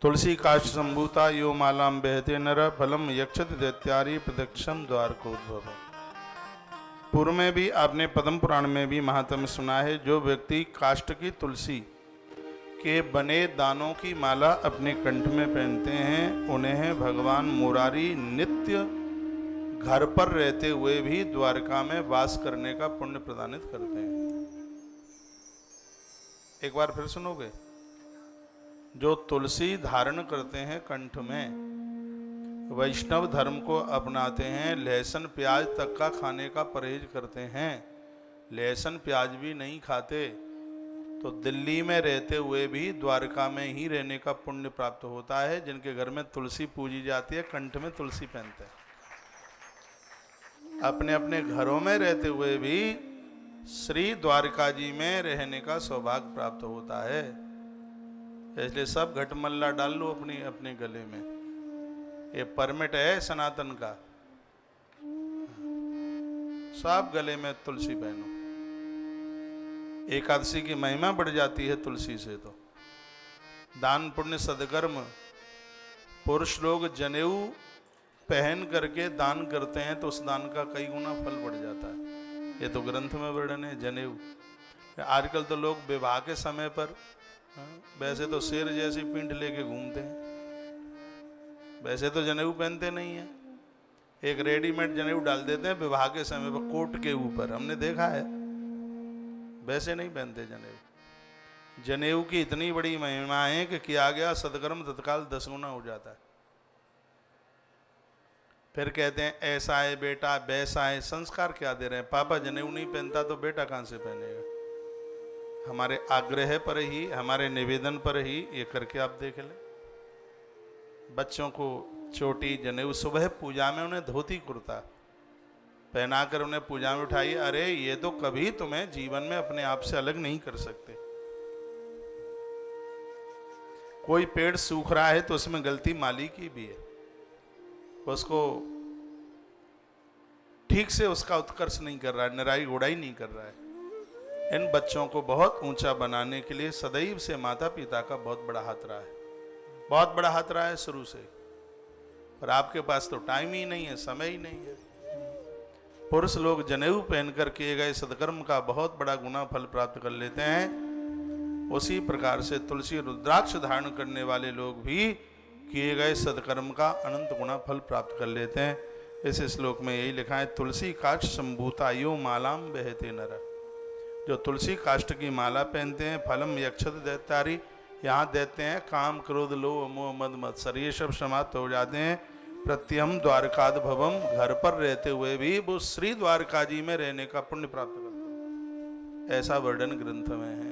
तुलसी काष्ठ संभूता यो मालाम बहते नर फलम यक्षत दैत्यारी प्रदक्षम द्वार को उद्भव। पूर्व में भी आपने पद्म पुराण में भी महात्म्य सुना है, जो व्यक्ति काष्ठ की तुलसी के बने दानों की माला अपने कंठ में पहनते हैं, उन्हें भगवान मुरारी नित्य घर पर रहते हुए भी द्वारका में वास करने का पुण्य प्रदानित करते हैं। एक बार फिर सुनोगे? जो तुलसी धारण करते हैं कंठ में, वैष्णव धर्म को अपनाते हैं, लहसुन प्याज तक का खाने का परहेज करते हैं, लहसुन प्याज भी नहीं खाते, तो दिल्ली में रहते हुए भी द्वारका में ही रहने का पुण्य प्राप्त होता है। जिनके घर में तुलसी पूजी जाती है, कंठ में तुलसी पहनते हैं, अपने अपने घरों में रहते हुए भी श्री द्वारका जी में रहने का सौभाग्य प्राप्त होता है। इसलिए सब घटमल्ला डाल लो अपनी अपने गले में, ये परमिट है सनातन का। सब गले में तुलसी पहनो। एकादशी की महिमा बढ़ जाती है तुलसी से। तो दान पुण्य सदकर्म, पुरुष लोग जनेऊ पहन करके दान करते हैं तो उस दान का कई गुना फल बढ़ जाता है। ये तो ग्रंथ में वर्णन है जनेऊ। आजकल तो लोग विवाह के समय पर वैसे तो शेर जैसी पीठ लेके घूमते हैं, वैसे तो जनेऊ पहनते नहीं है, एक रेडीमेड जनेऊ डाल देते हैं विवाह के समय पर कोट के ऊपर, हमने देखा है। वैसे नहीं पहनते जनेऊ। जनेऊ की इतनी बड़ी महिमा है कि किया गया सदकर्म तत्काल 10 गुना हो जाता है। फिर कहते हैं ऐसा है बेटा वैसा है। संस्कार क्या दे रहे हैं? पापा जनेऊ नहीं पहनता तो बेटा कहां से पहनेगा? हमारे आग्रह पर ही, हमारे निवेदन पर ही ये करके आप देख लें। बच्चों को चोटी जनेऊ, सुबह पूजा में उन्हें धोती कुर्ता पहनाकर उन्हें पूजा में उठाइए। अरे ये तो कभी तुम्हें जीवन में अपने आप से अलग नहीं कर सकते। कोई पेड़ सूख रहा है तो उसमें गलती माली की भी है, उसको ठीक से उसका उत्कर्ष नहीं कर रहा है, निराई गुड़ाई नहीं कर रहा है। इन बच्चों को बहुत ऊंचा बनाने के लिए सदैव से माता पिता का बहुत बड़ा हाथ रहा है, बहुत बड़ा हाथ रहा है शुरू से। पर आपके पास तो टाइम ही नहीं है, समय ही नहीं है। पुरुष लोग जनेऊ पहनकर किए गए सदकर्म का बहुत बड़ा गुना फल प्राप्त कर लेते हैं। उसी प्रकार से तुलसी रुद्राक्ष धारण करने वाले लोग भी किए गए सदकर्म का अनंत गुना फल प्राप्त कर लेते हैं। इस श्लोक में यही लिखा है, तुलसी काष्ठ संभूता यो मालाम बहते नर। जो तुलसी काष्ठ की माला पहनते हैं, फलम यक्षत दैत्यारी, यहाँ देते हैं काम क्रोध लोभ मोह मद मत्सर, ये सब समाप्त हो जाते हैं। प्रत्यम द्वारकाद भवम, घर पर रहते हुए भी वो श्री द्वारका जी में रहने का पुण्य प्राप्त करते हैं। ऐसा वर्णन ग्रंथ में है।